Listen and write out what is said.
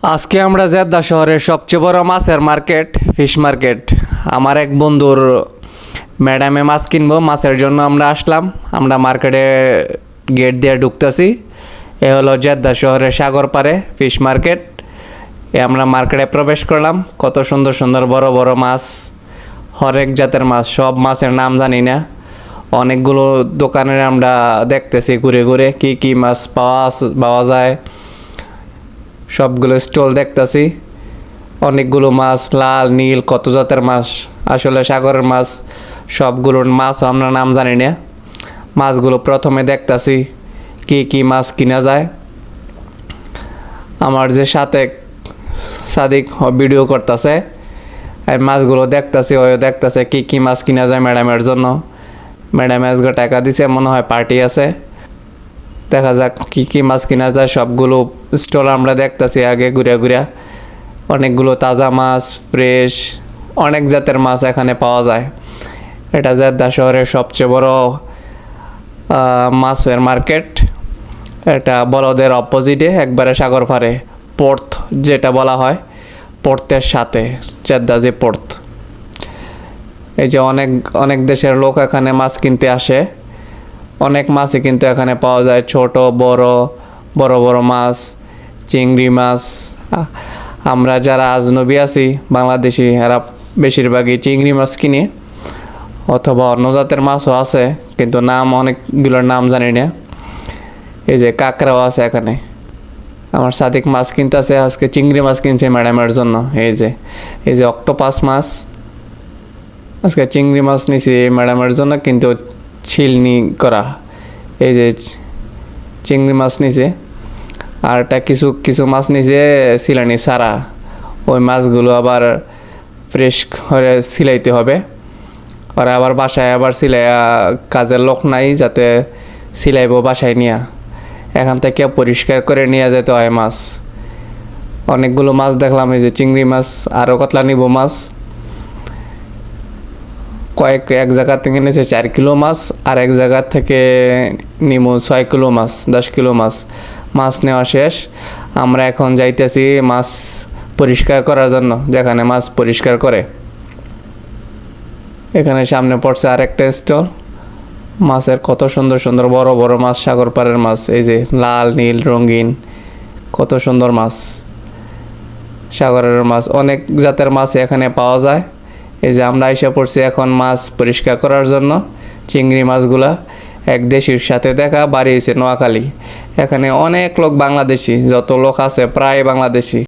আজকে আমরা জেদ্দা শহরের সবচেয়ে বড় মাছের মার্কেট ফিশ মার্কেট। আমার এক বন্ধুর ম্যাডামে মাছ কিনবো, মাছের জন্য আমরা আসলাম। আমরা মার্কেটে গেট দিয়ে ঢুকতেছি। এ হলো জেদ্দা শহরের সাগর পাড়ে ফিশ মার্কেট। আমরা মার্কেটে প্রবেশ করলাম। কত সুন্দর সুন্দর বড় বড় মাছ, হরেক জাতের মাছ। সব মাছের নাম জানি না। অনেকগুলো দোকানের আমরা দেখতেছি ঘুরে ঘুরে কি কি মাছ পাওয়া যায়। সবগুলো স্টল দেখতেছি। অনেকগুলো মাছ, লাল নীল কত জাতের মাছ, আসলে সাগরের মাছ। সবগুলোর মাছ আমরা নাম জানি না। মাছগুলো প্রথমে দেখতেছি কি কি মাছ কিনা যায়। আমার যে সাথে সাদিক ভিডিও করতেছে, আমি মাছগুলো দেখতেছি, ওই দেখতেছে কি কি মাছ কিনা যায় ম্যাডামের জন্য। ম্যাডাম আজকে টাকা দিছে, মনে হয় পার্টি আছে। দেখা যাক কি কি মাছ কিনা যায়। সবগুলো স্টল আমরা দেখতেছি আগে ঘুরে ঘুরে। অনেকগুলো তাজা মাছ, ফ্রেশ অনেক জাতের মাছ এখানে পাওয়া যায়। এটা জেদ্দা শহরের সবচেয়ে বড় মাছের মার্কেট। এটা বলদের অপোজিটে, একবারে সাগর পাড়ে, পোর্ট যেটা বলা হয়, পোর্টের সাথে জেদ্দা যে পোর্ট। এই যে অনেক অনেক দেশের লোক এখানে মাছ কিনতে আসে। অনেক মাছই কিন্তু এখানে পাওয়া যায়, ছোট বড় বড় বড় মাছ, চিংড়ি মাছ। আমরা যারা আজনবী আছি বাংলাদেশি, এরা বেশিরভাগই চিংড়ি মাছ কিনে, অথবা অন্য জাতের মাছও আছে, কিন্তু নাম অনেকগুলোর নাম জানি না। এই যে কাঁকড়াও আছে এখানে। আমার সাদিক মাছ কিনতেছে, আজকে চিংড়ি মাছ কিনছে ম্যাডামের জন্য। এই যে অক্টোপাস মাছ, আজকে চিংড়ি মাছ নিছি ম্যাডামের জন্য, কিন্তু ছিলনি করা। এই যে চিংড়ি মাছ নিছে। আর একটা কিছু কিছু মাছ নিছে সিলানি সারা। ওই মাছগুলো আবার ফ্রেশ করে সিলাইতে হবে। আর আবার বাসায় আবার সিলাইয়া, কাজের লোক নাই যাতে সিলাইব বাসায় নিয়া, এখান থেকে পরিষ্কার করে নিয়ে যেতে হয় মাছ। অনেকগুলো মাছ দেখলাম। এই যে চিংড়ি মাছ, আরও কতলা নিব মাছ। এক জায়গা থেকে নিয়েছে 4 কিলো মাছ, আর এক জায়গা থেকে নিমু 6 কিলো মাছ, 10 কিলো মাছ। মাছ নেওয়া শেষ। আমরা এখন যাইতেছি মাছ পরিষ্কার করার জন্য, যেখানে মাছ পরিষ্কার করে। এখানে সামনে পড়ছে আরেকটা স্টল। মাছের কত সুন্দর সুন্দর বড় বড় মাছ, সাগর পাড়ের মাছ। এই যে লাল নীল রঙিন কত সুন্দর মাছ, সাগরের মাছ। অনেক জাতের মাছ এখানে পাওয়া যায়। এই যে আমরা এসে পড়ছি এখন মাছ পরিষ্কার করার জন্য। চিংড়ি মাছগুলা এক দেশির সাথে দেখা, বাড়ি হয়েছে নোয়াখালী। এখানে অনেক লোক বাংলাদেশি, যত লোক আছে প্রায় বাংলাদেশি।